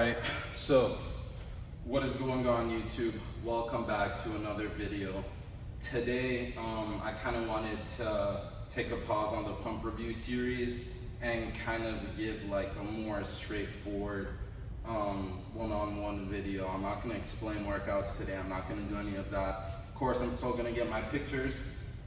Alright, so what is going on YouTube? Welcome back to another video. Today, I kind of wanted to take a pause on the pump review series and kind of give like a more straightforward one-on-one video. I'm not going to explain workouts today. I'm not going to do any of that. Of course, I'm still going to get my pictures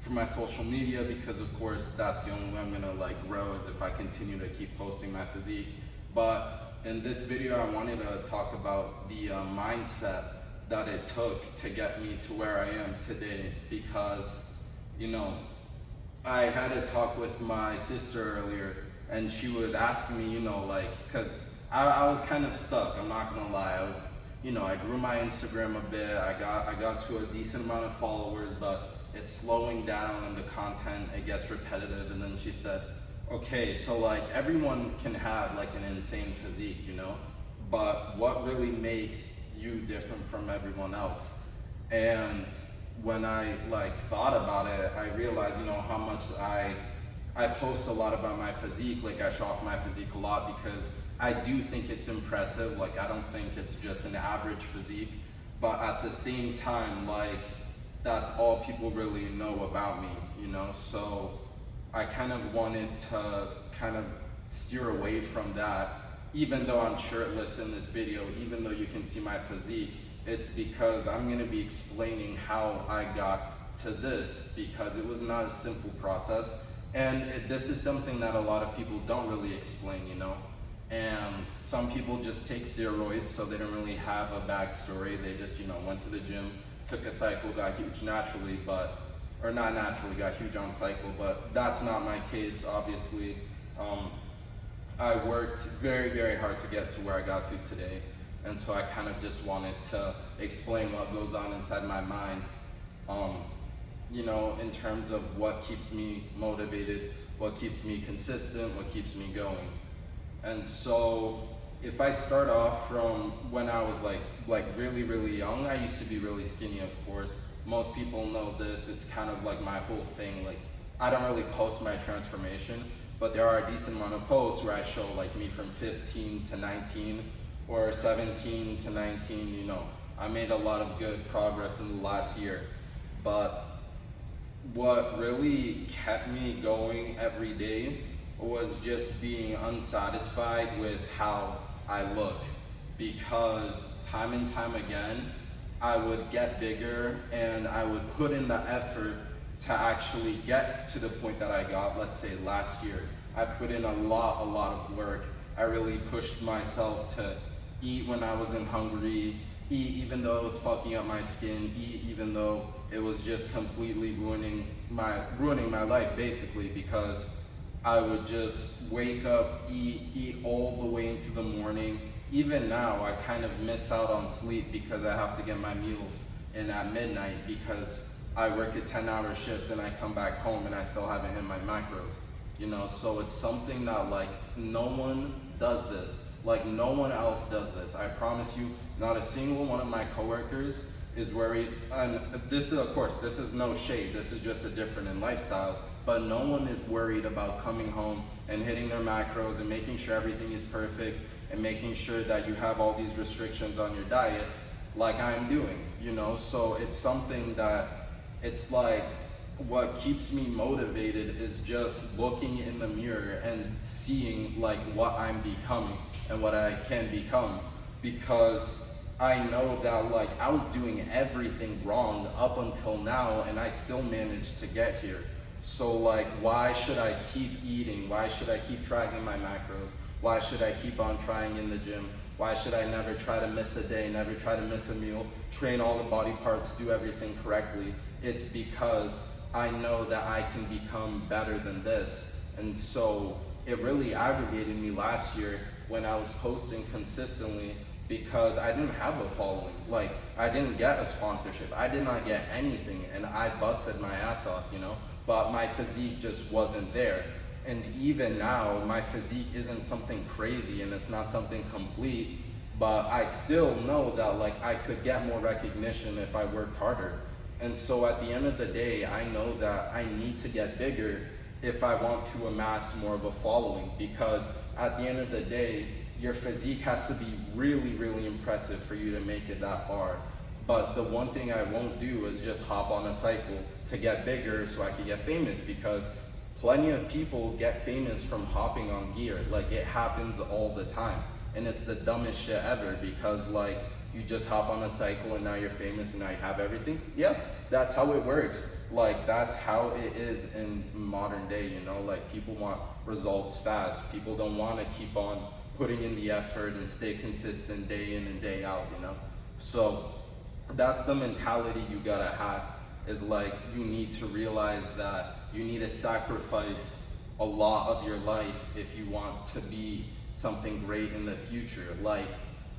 for my social media because of course that's the only way I'm going to like grow is if I continue to keep posting my physique. But in this video, I wanted to talk about the mindset that it took to get me to where I am today because, you know, I had a talk with my sister earlier and she was asking me, you know, like, because I was kind of stuck, I'm not gonna lie. I grew my Instagram a bit, I got to a decent amount of followers, but it's slowing down and the content, it gets repetitive. And then she said, okay, so like everyone can have like an insane physique, you know, but what really makes you different from everyone else? And when I like thought about it, I realized, you know, how much I post a lot about my physique. Like I show off my physique a lot because I do think it's impressive. Like I don't think it's just an average physique, but at the same time, like that's all people really know about me, you know? So I kind of wanted to kind of steer away from that. Even though I'm shirtless in this video, even though you can see my physique, it's because I'm going to be explaining how I got to this because it was not a simple process. And this is something that a lot of people don't really explain, you know? And some people just take steroids, so they don't really have a backstory. They just, you know, went to the gym, took a cycle, got huge naturally, or not naturally, got huge on cycle, but that's not my case, obviously. I worked very, very hard to get to where I got to today. And so I kind of just wanted to explain what goes on inside my mind, you know, in terms of what keeps me motivated, what keeps me consistent, what keeps me going. And so if I start off from when I was like really, really young, I used to be really skinny, of course. Most people know this, it's kind of like my whole thing. Like I don't really post my transformation, but there are a decent amount of posts where I show like me from 15 to 19 or 17 to 19, you know. I made a lot of good progress in the last year, but what really kept me going every day was just being unsatisfied with how I look, because time and time again, I would get bigger and I would put in the effort to actually get to the point that I got. Let's say last year, I put in a lot of work. I really pushed myself to eat when I wasn't hungry, eat even though it was fucking up my skin, eat even though it was just completely ruining my life basically, because I would just wake up, eat all the way into the morning. Even now, I kind of miss out on sleep because I have to get my meals in at midnight because I work a 10-hour shift and I come back home and I still haven't hit my macros, you know? So it's something that like no one does this. Like no one else does this. I promise you, not a single one of my coworkers is worried. And this is, of course, this is no shade. This is just a different in lifestyle. But no one is worried about coming home and hitting their macros and making sure everything is perfect and making sure that you have all these restrictions on your diet like I'm doing, you know? So it's something that it's like what keeps me motivated is just looking in the mirror and seeing like what I'm becoming and what I can become, because I know that like I was doing everything wrong up until now and I still managed to get here. So like, why should I keep eating? Why should I keep tracking my macros? Why should I keep on trying in the gym? Why should I never try to miss a day, never try to miss a meal, train all the body parts, do everything correctly? It's because I know that I can become better than this. And so it really aggravated me last year when I was posting consistently because I didn't have a following. Like I didn't get a sponsorship. I did not get anything and I busted my ass off, you know? But my physique just wasn't there. And even now, my physique isn't something crazy and it's not something complete, but I still know that like I could get more recognition if I worked harder. And so at the end of the day, I know that I need to get bigger if I want to amass more of a following, because at the end of the day, your physique has to be really, really impressive for you to make it that far. But the one thing I won't do is just hop on a cycle to get bigger so I can get famous, because plenty of people get famous from hopping on gear. Like, it happens all the time. And it's the dumbest shit ever, because like, you just hop on a cycle and now you're famous and now you have everything. Yep, that's how it works. Like, that's how it is in modern day, you know? Like, people want results fast. People don't want to keep on putting in the effort and stay consistent day in and day out, you know? So that's the mentality you gotta have, is like, you need to realize that you need to sacrifice a lot of your life if you want to be something great in the future. Like,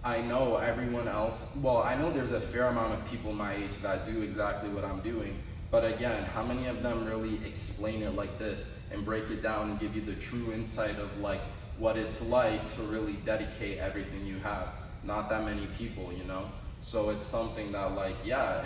I know everyone else, well, I know there's a fair amount of people my age that do exactly what I'm doing, but again, how many of them really explain it like this and break it down and give you the true insight of like what it's like to really dedicate everything you have? Not that many people, you know? So it's something that, like, yeah,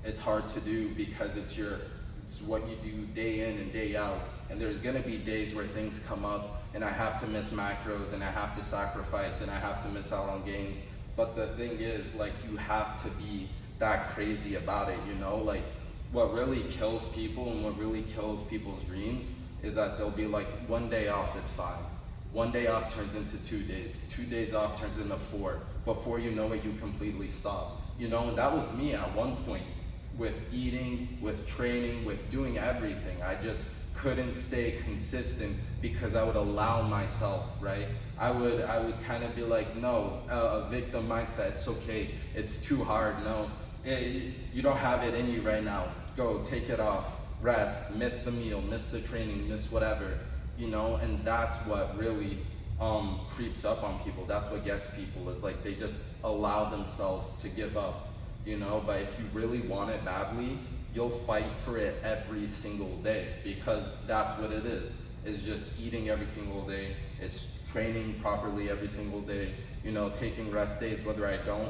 it's hard to do, because it's what you do day in and day out. And there's gonna be days where things come up and I have to miss macros and I have to sacrifice and I have to miss out on gains. But the thing is, like, you have to be that crazy about it, you know? Like, what really kills people and what really kills people's dreams is that they'll be like, one day off is fine. One day off turns into 2 days. 2 days off turns into 4. Before you know it, you completely stop. You know, and that was me at one point, with eating, with training, with doing everything. I just couldn't stay consistent because I would allow myself, right? I would kind of be like, no, a victim mindset. It's okay. It's too hard. No, you don't have it in you right now. Go, take it off, rest, miss the meal, miss the training, miss whatever. You know, and that's what really creeps up on people. That's what gets people, is like, they just allow themselves to give up, you know? But if you really want it badly, you'll fight for it every single day, because that's what it is just eating every single day. It's training properly every single day, you know, taking rest days, whether I don't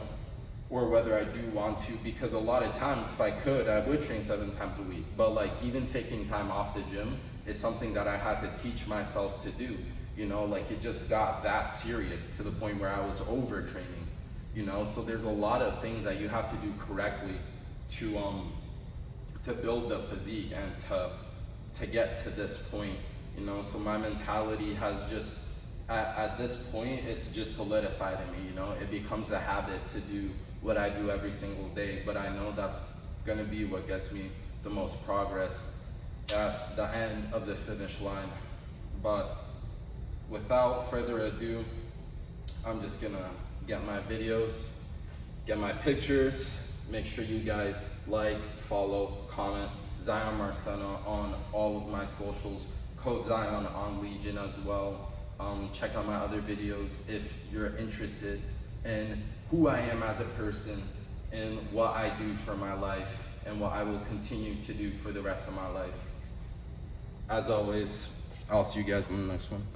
or whether I do want to, because a lot of times, if I could, I would train 7 times a week. But like, even taking time off the gym is something that I had to teach myself to do. You know, like, it just got that serious to the point where I was overtraining, you know? So there's a lot of things that you have to do correctly to build the physique and to get to this point, you know? So my mentality has just, at this point, it's just solidified in me, you know? It becomes a habit to do what I do every single day, but I know that's gonna be what gets me the most progress at the end of the finish line. But without further ado, I'm just gonna get my videos, get my pictures. Make sure you guys like, follow, comment Zion Marcena on all of my socials, code Zion on Legion as well. Check out my other videos if you're interested in who I am as a person and what I do for my life and what I will continue to do for the rest of my life. As always, I'll see you guys in the next one.